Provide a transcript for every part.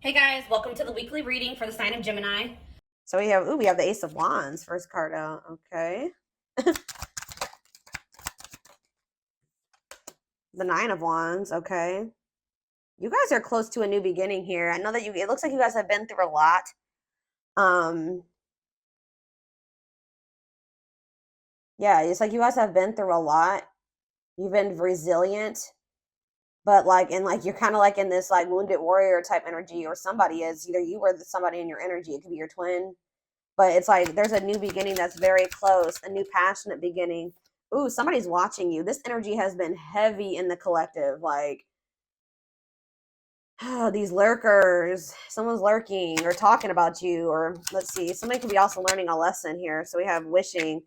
Hey guys, welcome to the weekly reading for the sign of Gemini. So we have the Ace of Wands, first card out. Okay. The Nine of Wands. Okay. You guys are close to a new beginning here. I know that it looks like you guys have been through a lot. Um, yeah, it's like you guys have been through a lot. You've been resilient, but you're kind of like in this like wounded warrior type energy, or somebody is. Either you or somebody in your energy. It could be your twin. But it's like there's a new beginning that's very close, a new passionate beginning. Ooh, somebody's watching you. This energy has been heavy in the collective. Like, oh, these lurkers, someone's lurking or talking about you, or let's see, somebody could be also learning a lesson here. So we have wishing.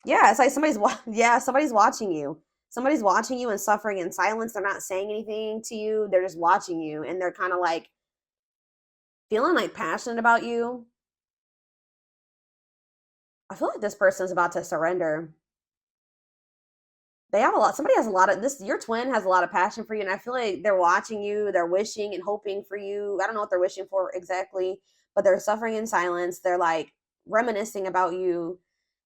Yeah, it's like somebody's watching you. Somebody's watching you and suffering in silence. They're not saying anything to you. They're just watching you, and they're kind of like feeling like passionate about you. I feel like this person's about to surrender. They have a lot. Somebody has a lot of this. Your twin has a lot of passion for you, and I feel like they're watching you. They're wishing and hoping for you. I don't know what they're wishing for exactly, but they're suffering in silence. They're like reminiscing about you,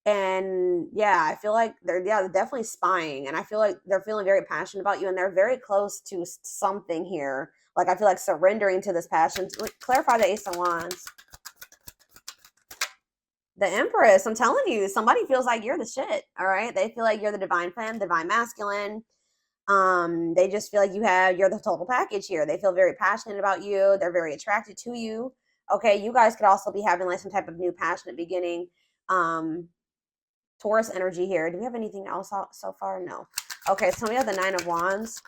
and yeah, I feel like they're definitely spying, and I feel like they're feeling very passionate about you, and they're very close to something here. Like I feel like surrendering to this passion. Clarify the Ace of Wands. The Empress, I'm telling you, somebody feels like you're the shit. All right. They feel like you're the divine femme, divine masculine. They just feel like you're the total package here. They feel very passionate about you. They're very attracted to you. Okay, you guys could also be having like some type of new passionate beginning. Um, Taurus energy here. Do we have anything else so far? No. Okay, so we have the Nine of Wands.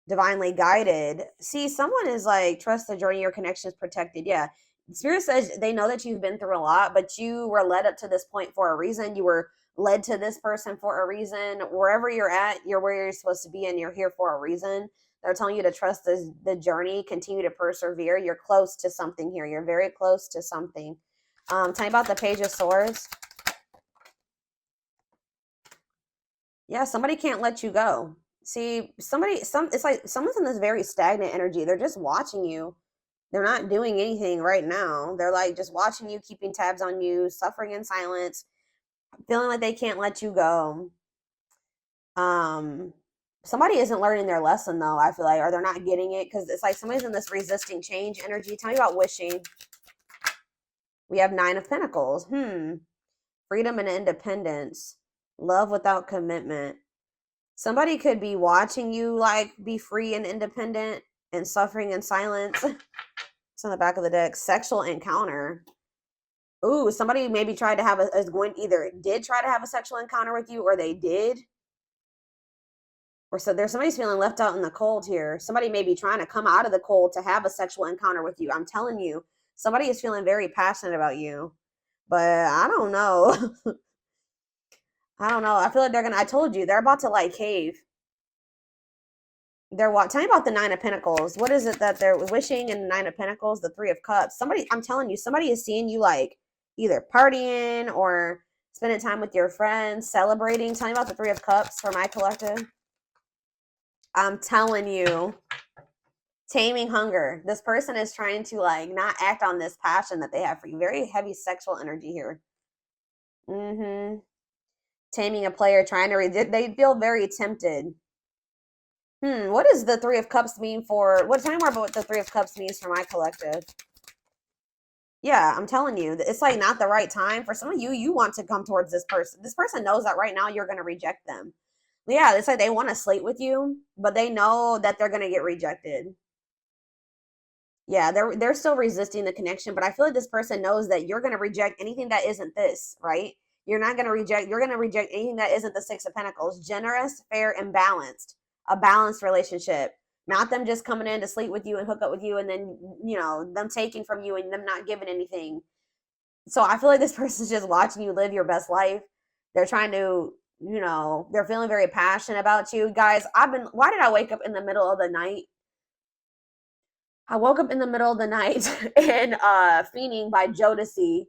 Divinely guided. See, someone is like, trust the journey, your connection is protected. Yeah. Spirit says they know that you've been through a lot, but you were led up to this point for a reason. You were led to this person for a reason. Wherever you're at, you're where you're supposed to be, and you're here for a reason. They're telling you to trust the journey, continue to persevere. You're close to something here. You're very close to something. Tell me about the Page of Swords. Yeah, somebody can't let you go. See, it's like someone's in this very stagnant energy. They're just watching you. They're not doing anything right now. They're like just watching you, keeping tabs on you, suffering in silence, feeling like they can't let you go. Um, Somebody isn't learning their lesson though, I feel like, or they're not getting it because it's like somebody's in this resisting change energy. Tell me about wishing. We have Nine of Pentacles. Freedom and independence. Love without commitment. Somebody could be watching you like be free and independent and suffering in silence. It's on the back of the deck. Sexual encounter. Ooh, somebody maybe tried to have did try to have a sexual encounter with you, or they did. Or so there's somebody's feeling left out in the cold here. Somebody may be trying to come out of the cold to have a sexual encounter with you. I'm telling you, somebody is feeling very passionate about you. But I don't know. I don't know. I feel like I told you, they're about to like cave. Tell me about the Nine of Pentacles. What is it that they're wishing in the Nine of Pentacles? The Three of Cups. I'm telling you, somebody is seeing you like either partying or spending time with your friends, celebrating. Tell me about the Three of Cups for my collective. I'm telling you, taming hunger. This person is trying to like not act on this passion that they have for you. Very heavy sexual energy here. Taming a player, they feel very tempted. What does the Three of Cups mean for? Tell me more about what the Three of Cups means for my collective. Yeah, I'm telling you, it's like not the right time for some of you. You want to come towards this person. This person knows that right now you're going to reject them. Yeah, it's like they want to slate with you, but they know that they're going to get rejected. Yeah, they're still resisting the connection, but I feel like this person knows that you're going to reject anything that isn't this, right? You're going to reject anything that isn't the Six of Pentacles. Generous, fair, and balanced. A balanced relationship. Not them just coming in to sleep with you and hook up with you and then, them taking from you and them not giving anything. So I feel like this person's just watching you live your best life. They're trying to, they're feeling very passionate about you. Guys, why did I wake up in the middle of the night? I woke up in the middle of the night and Fiending by Jodeci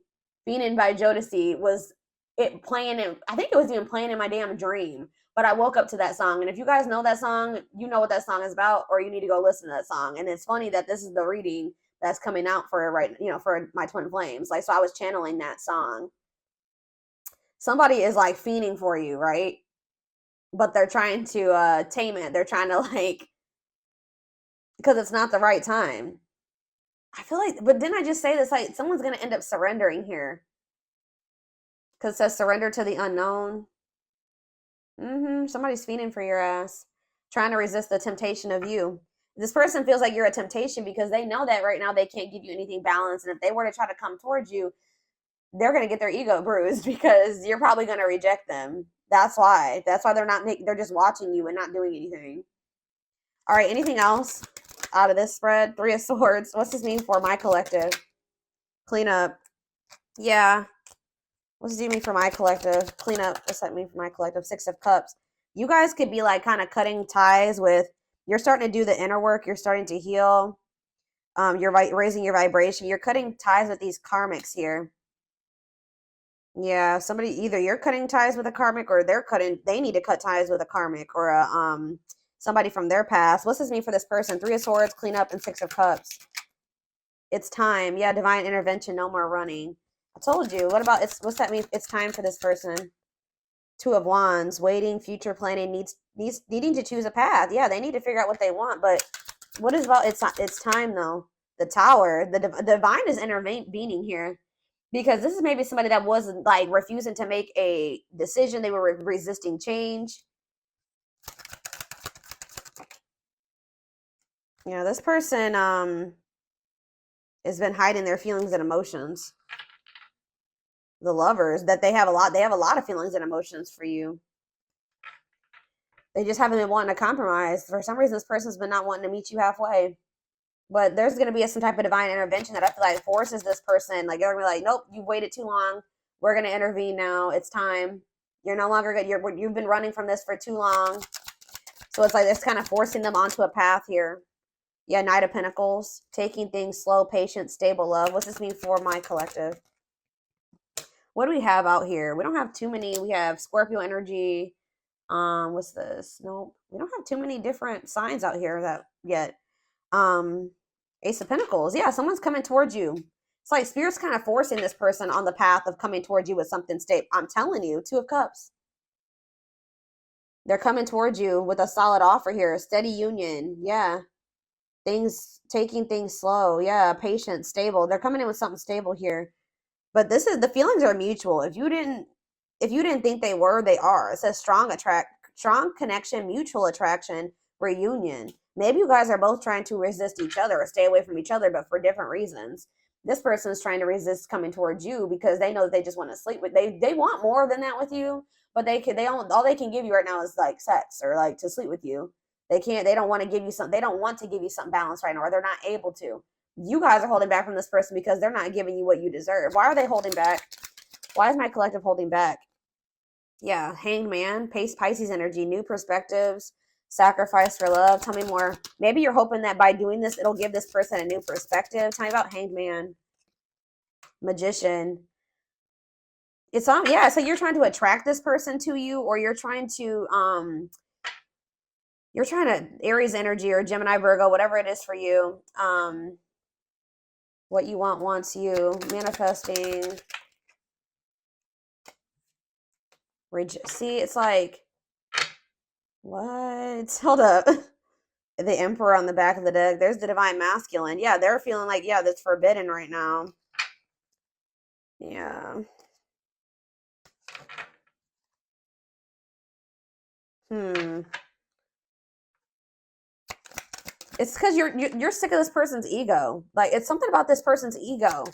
was it playing in, I think it was even playing in my damn dream. but I woke up to that song. And if you guys know that song, you know what that song is about, or you need to go listen to that song. And it's funny that this is the reading that's coming out for for my twin flames. Like, so I was channeling that song. Somebody is like fiending for you, right? But they're trying to tame it. They're trying to like, because it's not the right time. I feel like, but didn't I just say this? Like, someone's going to end up surrendering here. Because it says surrender to the unknown. Somebody's fiending for your ass. Trying to resist the temptation of you. This person feels like you're a temptation because they know that right now they can't give you anything balanced. And if they were to try to come towards you, they're going to get their ego bruised because you're probably going to reject them. That's why. That's why they're just watching you and not doing anything. All right, anything else out of this spread? 3 of Swords. What's this mean for my collective? Clean up. Yeah. What's this mean for my collective? Clean up. What's that mean for my collective? 6 of Cups. You guys could be like kind of cutting ties with, you're starting to do the inner work. You're starting to heal. You're raising your vibration. You're cutting ties with these karmics here. Yeah, somebody, either you're cutting ties with a karmic or they need to cut ties with a karmic or somebody from their past. What's this mean for this person? 3 of Swords, clean up, and 6 of Cups. It's time. Yeah, divine intervention, no more running. I told you. What's that mean? It's time for this person. 2 of Wands, waiting, future planning, needing to choose a path. Yeah, they need to figure out what they want, but what is about it's time though. The Tower, the divine is intervening here. Because this is maybe somebody that was like refusing to make a decision. They were resisting change. This person has been hiding their feelings and emotions. The Lovers, that they have a lot of feelings and emotions for you. They just haven't been wanting to compromise. For some reason, this person's been not wanting to meet you halfway. But there's going to be some type of divine intervention that I feel like forces this person. Like, they're going to be like, nope, you've waited too long. We're going to intervene now. It's time. You're no longer good. You've been running from this for too long. So it's like it's kind of forcing them onto a path here. Yeah, Knight of Pentacles. Taking things slow, patient, stable love. What's this mean for my collective? What do we have out here? We don't have too many. We have Scorpio energy. What's this? Nope. We don't have too many different signs out here that yet. Ace of Pentacles. Yeah, someone's coming towards you. It's like Spirit's kind of forcing this person on the path of coming towards you with something stable. I'm telling you, 2 of Cups. They're coming towards you with a solid offer here. Steady union. Yeah. Taking things slow. Yeah. Patient, stable. They're coming in with something stable here. But the feelings are mutual. If you didn't think they were, they are. It says strong connection, mutual attraction, reunion. Maybe you guys are both trying to resist each other or stay away from each other, but for different reasons. This person is trying to resist coming towards you because they know that they just want to sleep with. They want more than that with you, but all they can give you right now is like sex or like to sleep with you. They don't want to give you something. They don't want to give you something balanced right now, or they're not able to. You guys are holding back from this person because they're not giving you what you deserve. Why are they holding back? Why is my collective holding back? Yeah, Hanged Man, Pisces energy, new perspectives. Sacrifice for love. Tell me more. Maybe you're hoping that by doing this, it'll give this person a new perspective. Tell me about Hanged Man. Magician. It's on. Yeah. So you're trying to attract this person to you, or you're trying to Aries energy or Gemini, Virgo, whatever it is for you. What you want wants you. Manifesting. See, it's like, what? Hold up. The Emperor on the back of the deck. There's the Divine Masculine. Yeah, they're feeling like, yeah, that's forbidden right now. Yeah. It's because you're sick of this person's ego. Like, it's something about this person's ego.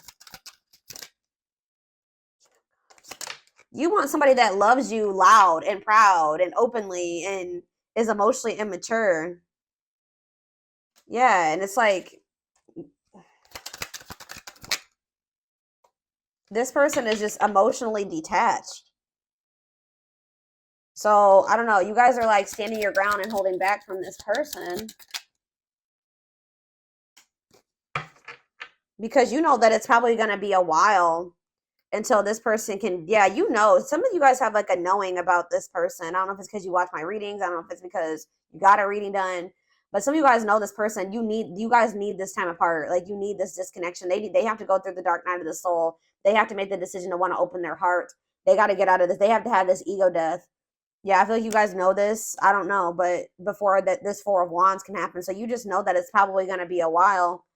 You want somebody that loves you loud and proud and openly and is emotionally immature. Yeah, and it's like this person is just emotionally detached. So, I don't know. You guys are like standing your ground and holding back from this person. Because you know that it's probably going to be a while until this person can, yeah, you know, some of you guys have like a knowing about this person. I don't know if it's because you watch my readings. I don't know if it's because you got a reading done, but some of you guys know this person. You guys need this time apart. Like, you need this disconnection. They have to go through the dark night of the soul. They have to make the decision to want to open their heart. They got to get out of this. They have to have this ego death. Yeah, I feel like you guys know this. I don't know, but before that, this Four of Wands can happen. So you just know that it's probably going to be a while.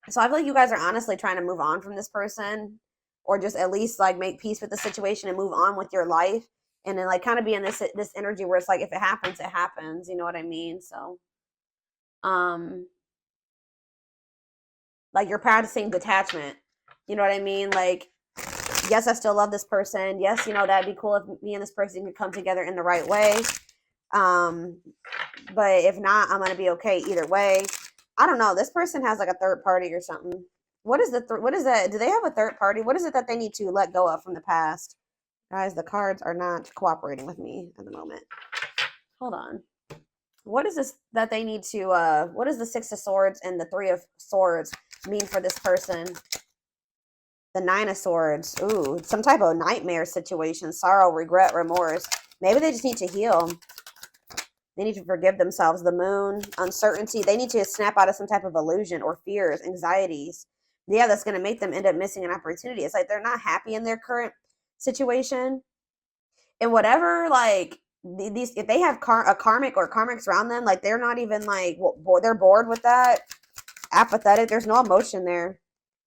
So I feel like you guys are honestly trying to move on from this person, or just at least like make peace with the situation and move on with your life, and then like kind of be in this energy where it's like, if it happens, it happens. You know what I mean? So, like, you're practicing detachment. You know what I mean? Like, yes, I still love this person. Yes, you know, that'd be cool if me and this person could come together in the right way. But if not, I'm gonna be okay either way. I don't know. This person has like a third party or something. What is what is that? Do they have a third party? What is it that they need to let go of from the past? Guys, the cards are not cooperating with me at the moment. Hold on. What is this that they need to, what does the Six of Swords and the Three of Swords mean for this person? The Nine of Swords. Ooh, some type of nightmare situation. Sorrow, regret, remorse. Maybe they just need to heal. They need to forgive themselves. The Moon, uncertainty. They need to snap out of some type of illusion or fears, anxieties. Yeah, that's going to make them end up missing an opportunity. It's like they're not happy in their current situation. And whatever, like, these, if they have a karmic or karmics around them, like, they're not even like, they're bored with that. Apathetic. There's no emotion there.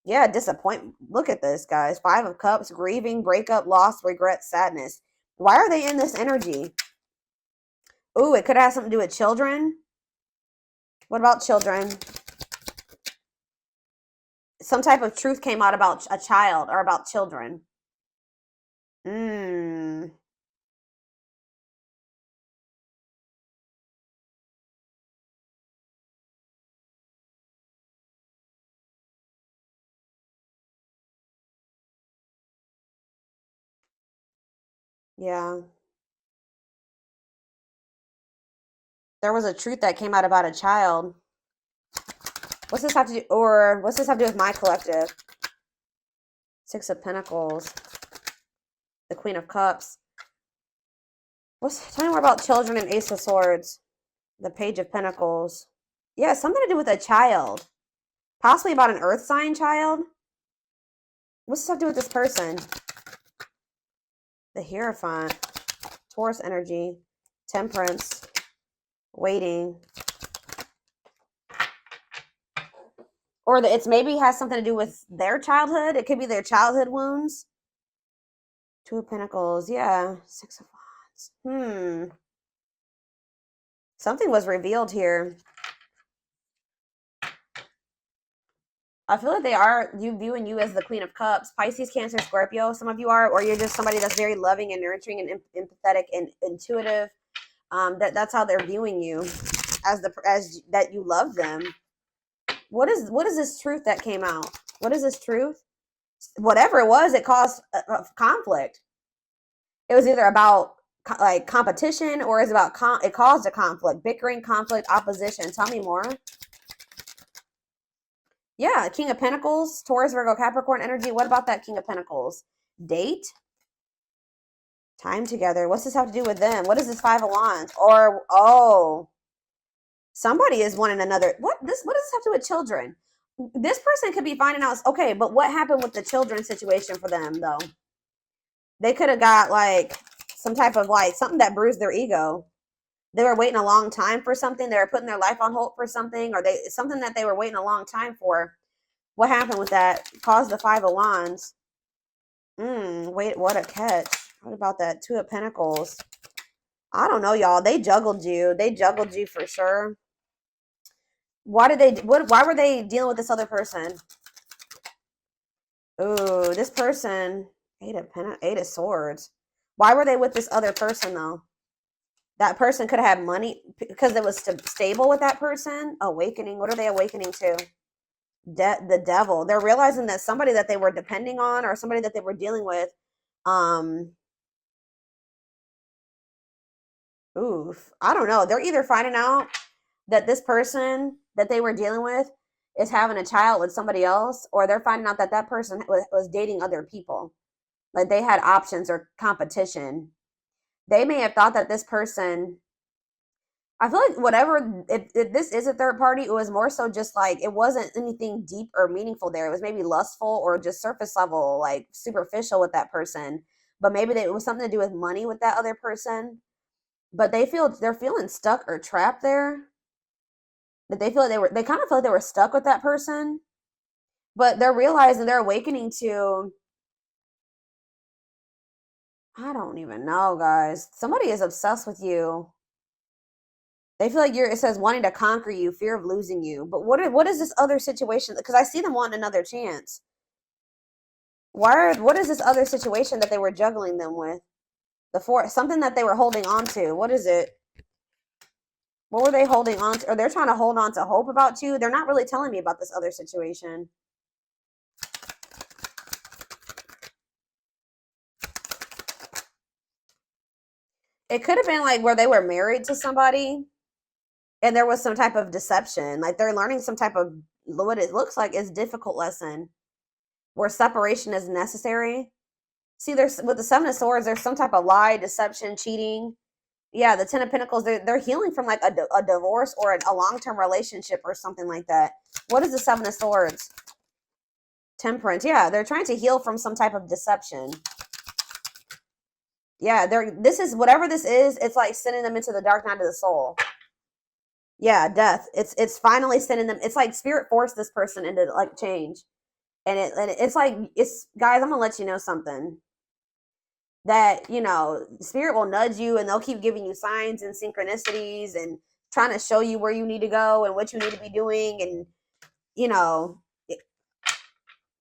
Yeah, disappointment. Look at this, guys. Five of Cups, grieving, breakup, loss, regret, sadness. Why are they in this energy? Ooh, it could have something to do with children. What about children? Some type of truth came out about a child or about children. Yeah. There was a truth that came out about a child. What's this have to do, or what's this have to do with my collective? Six of Pentacles. The Queen of Cups. Tell me more about children and Ace of Swords. The Page of Pentacles. Yeah, something to do with a child. Possibly about an earth sign child. What's this have to do with this person? The Hierophant. Taurus energy. Temperance. Waiting. Or it's maybe has something to do with their childhood. It could be their childhood wounds. Two of Pentacles. Yeah. Six of Wands. Something was revealed here. I feel like they are viewing you as the Queen of Cups. Pisces, Cancer, Scorpio. Some of you are, or you're just somebody that's very loving and nurturing and empathetic and intuitive. That's how they're viewing you, as that you love them. What is this truth that came out? What is this truth? Whatever it was, it caused a conflict. It was either about like competition, or is about it caused a conflict, bickering, conflict, opposition. Tell me more. Yeah, King of Pentacles, Taurus, Virgo, Capricorn energy. What about that King of Pentacles? Date? Time together. What's this have to do with them? What is this Five of Wands? Or, oh, somebody is wanting another. What does this have to do with children? This person could be finding out, okay, but what happened with the children situation for them, though? They could have got, like, some type of, like, something that bruised their ego. They were waiting a long time for something. They were putting their life on hold for something, or something that they were waiting a long time for. What happened with that? Caused the Five of Wands. Wait, what a catch. What about that Two of Pentacles? I don't know, y'all. They juggled you. They juggled you for sure. Why were they dealing with this other person? Ooh, this person. Eight of Swords. Why were they with this other person, though? That person could have had money because it was stable with that person. Awakening. What are they awakening to? The devil. They're realizing that somebody that they were depending on, or somebody that they were dealing with, oof, I don't know. They're either finding out that this person that they were dealing with is having a child with somebody else, or they're finding out that that person was dating other people. Like they had options or competition. They may have thought that this person, I feel like whatever, if this is a third party, it was more so just like, it wasn't anything deep or meaningful there. It was maybe lustful or just surface level, like superficial with that person. But maybe it was something to do with money with that other person. But they're feeling stuck or trapped there. That they feel like they kind of feel like they were stuck with that person. But they're realizing, they're awakening to, I don't even know, guys. Somebody is obsessed with you. They feel like it says wanting to conquer you, fear of losing you. But what is this other situation? Because I see them wanting another chance. What is this other situation that they were juggling them with? Something that they were holding on to. What is it? What were they holding on to? Or they're trying to hold on to hope about you. They're not really telling me about this other situation. It could have been like where they were married to somebody and there was some type of deception. Like they're learning some type of, what it looks like is difficult lesson where separation is necessary. See, there's with the Seven of Swords, there's some type of lie, deception, cheating. Yeah, the Ten of Pentacles, they're healing from like a divorce or a long-term relationship or something like that. What is the Seven of Swords? Temperance. Yeah, they're trying to heal from some type of deception. Yeah, this is whatever this is, it's like sending them into the dark night of the soul. Yeah, death. It's finally sending them. It's like spirit forced this person into like change. And it's like, guys, I'm gonna let you know something. That, spirit will nudge you and they'll keep giving you signs and synchronicities and trying to show you where you need to go and what you need to be doing. And,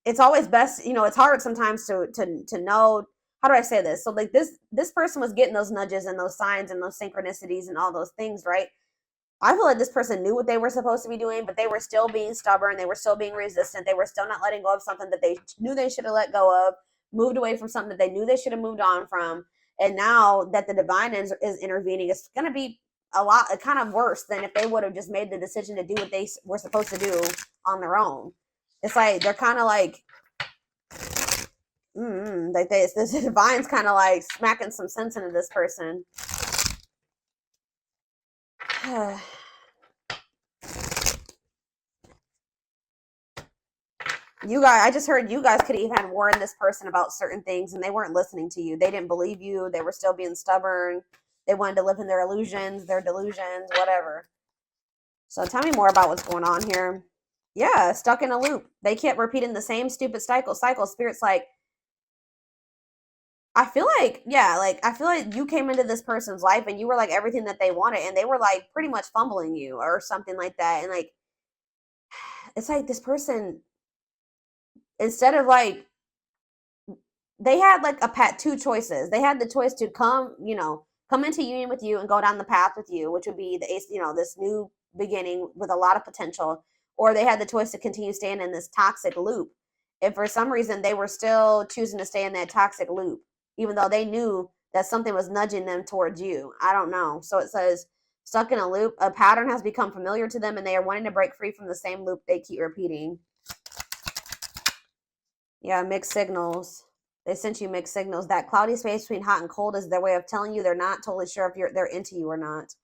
it's always best, it's hard sometimes to know, how do I say this? So like this person was getting those nudges and those signs and those synchronicities and all those things, right? I feel like this person knew what they were supposed to be doing, but they were still being stubborn. They were still being resistant. They were still not letting go of something that they knew they should have let go of, moved away from something that they knew they should have moved on from. And now that the divine is intervening, it's going to be kind of worse than if they would have just made the decision to do what they were supposed to do on their own. It's like, they're kind of like, the divine's kind of like smacking some sense into this person. You guys, I just heard you guys could even warn this person about certain things and they weren't listening to you. They didn't believe you. They were still being stubborn. They wanted to live in their illusions, their delusions, whatever. So tell me more about what's going on here. Yeah, stuck in a loop. They kept repeating the same stupid cycle. Spirit's like, I feel like you came into this person's life and you were like everything that they wanted and they were like pretty much fumbling you or something like that. And like, it's like this person, instead of like, they had like two choices. They had the choice to come into union with you and go down the path with you, which would be this new beginning with a lot of potential, or they had the choice to continue staying in this toxic loop. If for some reason they were still choosing to stay in that toxic loop, even though they knew that something was nudging them towards you. I don't know. So it says, stuck in a loop, a pattern has become familiar to them and they are wanting to break free from the same loop they keep repeating. Yeah, mixed signals. They sent you mixed signals. That cloudy space between hot and cold is their way of telling you they're not totally sure if they're into you or not.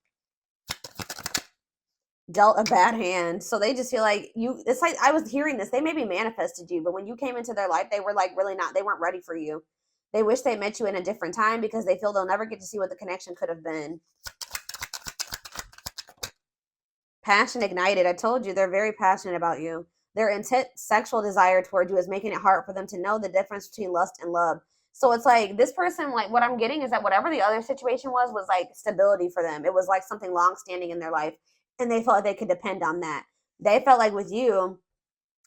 Dealt a bad hand. So they just feel like it's like, I was hearing this. They maybe manifested you, but when you came into their life, they were like really not, they weren't ready for you. They wish they met you in a different time because they feel they'll never get to see what the connection could have been. Passion ignited. I told you, they're very passionate about you. Their intense sexual desire toward you is making it hard for them to know the difference between lust and love. So it's like this person, like what I'm getting is that whatever the other situation was like stability for them. It was like something long standing in their life and they felt like they could depend on that. They felt like with you,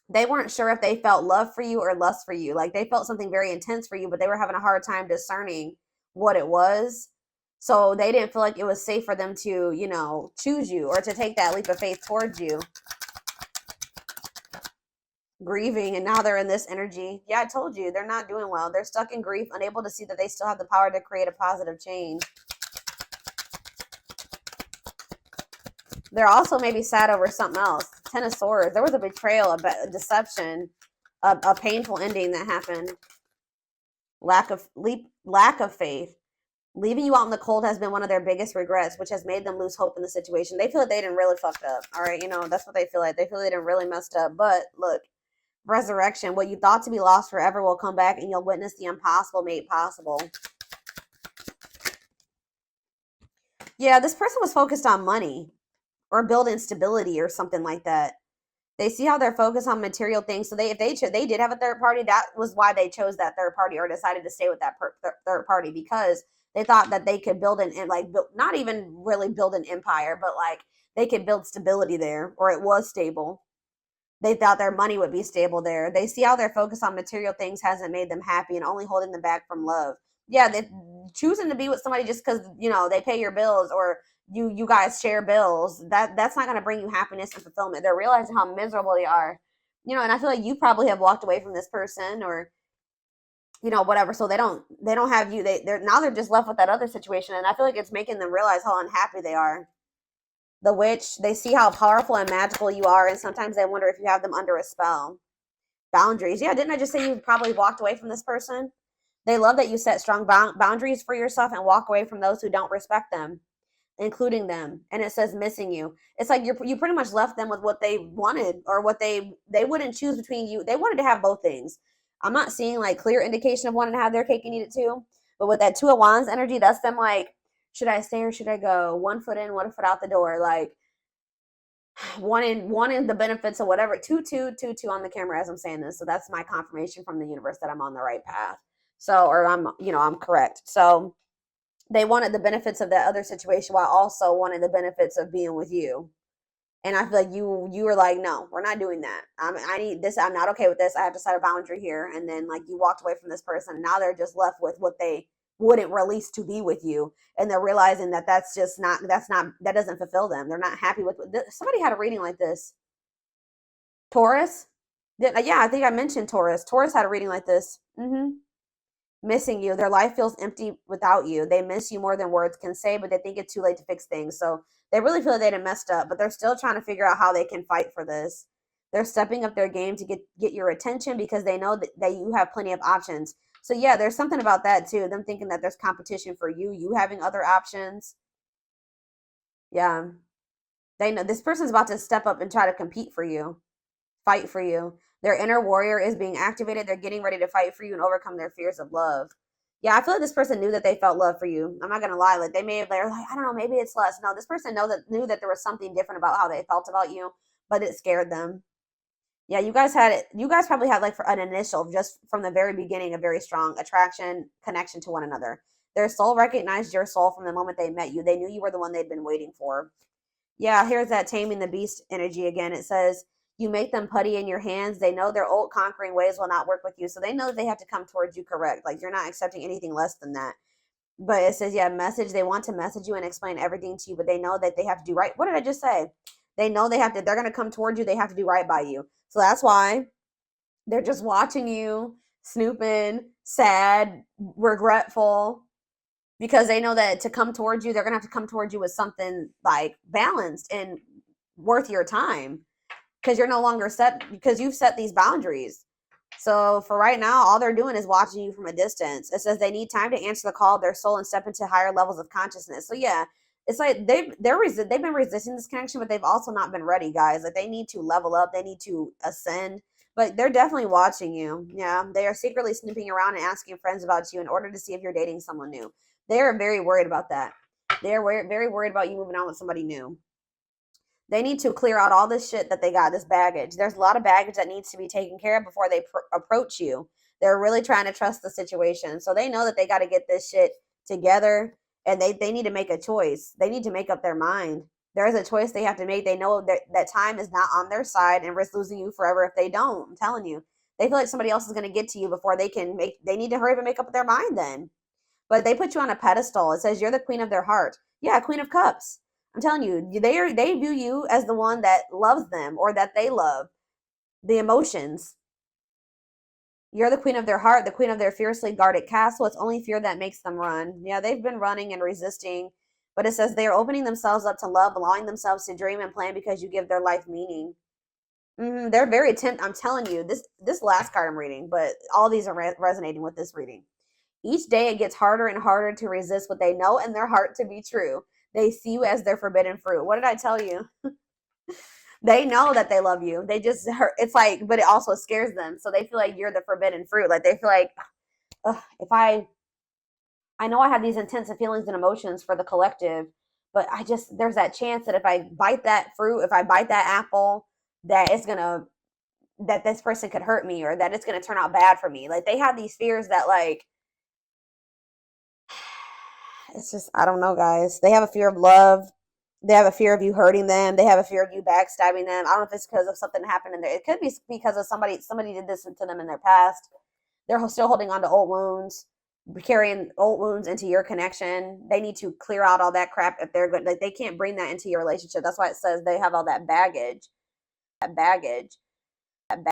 they weren't sure if they felt love for you or lust for you. Like they felt something very intense for you, but they were having a hard time discerning what it was. So they didn't feel like it was safe for them to, choose you or to take that leap of faith towards you. Grieving, and now they're in this energy. Yeah, I told you, they're not doing well. They're stuck in grief, unable to see that they still have the power to create a positive change. They're also maybe sad over something else. Ten of Swords. There was a betrayal, a deception, a painful ending that happened. Lack of faith. Leaving you out in the cold has been one of their biggest regrets, which has made them lose hope in the situation. They feel like they didn't really fucked up. All right, that's what they feel like. They feel they didn't really messed up. But look, resurrection. What you thought to be lost forever will come back, and you'll witness the impossible made possible. Yeah, this person was focused on money or building stability or something like that. They see how they're focused on material things. So if they did have a third party, that was why they chose that third party or decided to stay with that third party, because they thought that they could build not even really build an empire, but like they could build stability there, or it was stable. They thought their money would be stable there. They see how their focus on material things hasn't made them happy and only holding them back from love. Yeah, they choosing to be with somebody just because they pay your bills, or you guys share bills. That's not going to bring you happiness and fulfillment. They're realizing how miserable they are, and I feel like you probably have walked away from this person, or whatever. So they don't have you. They're just left with that other situation, and I feel like it's making them realize how unhappy they are. The witch, they see how powerful and magical you are, and sometimes they wonder if you have them under a spell. Boundaries. Yeah, didn't I just say you probably walked away from this person? They love that you set strong boundaries for yourself and walk away from those who don't respect them, including them. And it says missing you. It's like you pretty much left them with what they wanted, or what they wouldn't choose between you. They wanted to have both things. I'm not seeing like clear indication of wanting to have their cake and eat it too. But with that Two of Wands energy, that's them like, should I stay or should I go? 1 foot in, 1 foot out the door. Like wanting the benefits of whatever. 2, 2, 2, 2 on the camera as I'm saying this. So that's my confirmation from the universe that I'm on the right path. So, or I'm correct. So they wanted the benefits of that other situation while also wanting the benefits of being with you. And I feel like you were like, no, we're not doing that. I need this. I'm not okay with this. I have to set a boundary here. And then like you walked away from this person. Now they're just left with what they wouldn't release to be with you. And they're realizing that that doesn't fulfill them. They're not happy with somebody had a reading like this. Taurus. Yeah, I think I mentioned Taurus. Taurus had a reading like this. Missing you. Their life feels empty without you. They miss you more than words can say, but they think it's too late to fix things. So they really feel like they done messed up, but they're still trying to figure out how they can fight for this. They're stepping up their game to get your attention because they know that you have plenty of options. So yeah, there's something about that too. Them thinking that there's competition for you having other options. Yeah. They know this person's about to step up and try to compete for you, fight for you. Their inner warrior is being activated. They're getting ready to fight for you and overcome their fears of love. Yeah, I feel like this person knew that they felt love for you. I'm not going to lie. Like they're like, I don't know, maybe it's less. No, this person knew that there was something different about how they felt about you, but it scared them. Yeah, you guys probably had like for an initial, just from the very beginning, a very strong attraction, connection to one another. Their soul recognized your soul from the moment they met you. They knew you were the one they'd been waiting for. Yeah, here's that taming the beast energy again. It says, you make them putty in your hands. They know their old conquering ways will not work with you. So they know they have to come towards you correct. Like you're not accepting anything less than that. But it says, yeah, message. They want to message you and explain everything to you, but they know that they have to do right. What did I just say? They know they're going to come towards you. They have to do right by you. So that's why they're just watching you, snooping, sad, regretful, because they know that to come towards you, they're going to have to come towards you with something like balanced and worth your time. Because you're no longer because you've set these boundaries. So for right now, all they're doing is watching you from a distance. It says they need time to answer the call of their soul and step into higher levels of consciousness. So yeah, it's like they've been resisting this connection, but they've also not been ready, guys. Like they need to level up, they need to ascend, but they're definitely watching you. Yeah, they are secretly snooping around and asking friends about you in order to see if you're dating someone new. They are very worried about that. They're very worried about you moving on with somebody new. They need to clear out all this shit that they got, this baggage. There's a lot of baggage that needs to be taken care of before they approach you. They're really trying to trust the situation. So they know that they got to get this shit together, and they need to make a choice. They need to make up their mind. There's a choice they have to make. They know that time is not on their side and risk losing you forever if they don't. I'm telling you. They feel like somebody else is going to get to you before they need to hurry up and make up their mind then. But they put you on a pedestal. It says you're the queen of their heart. Yeah, Queen of Cups. I'm telling you, they view you as the one that loves them or that they love. The emotions. You're the queen of their heart, the queen of their fiercely guarded castle. It's only fear that makes them run. Yeah, they've been running and resisting. But it says they are opening themselves up to love, allowing themselves to dream and plan because you give their life meaning. They're very I'm telling you, this last card I'm reading, but all these are resonating with this reading. Each day it gets harder and harder to resist what they know in their heart to be true. They see you as their forbidden fruit. What did I tell you? They know that they love you. They just hurt. It's like, but it also scares them. So they feel like you're the forbidden fruit. Like they feel like, if I know I have these intensive feelings and emotions for the collective, but there's that chance that if I bite that fruit, if I bite that apple, that it's gonna, that this person could hurt me or that it's gonna turn out bad for me. Like they have these fears that like, it's just, I don't know, guys. They have a fear of love. They have a fear of you hurting them. They have a fear of you backstabbing them. I don't know if it's because of something that happened in there. It could be because of somebody did this to them in their past. They're still holding on to old wounds, carrying old wounds into your connection. They need to clear out all that crap if they're good. Like they can't bring that into your relationship. That's why it says they have all that baggage.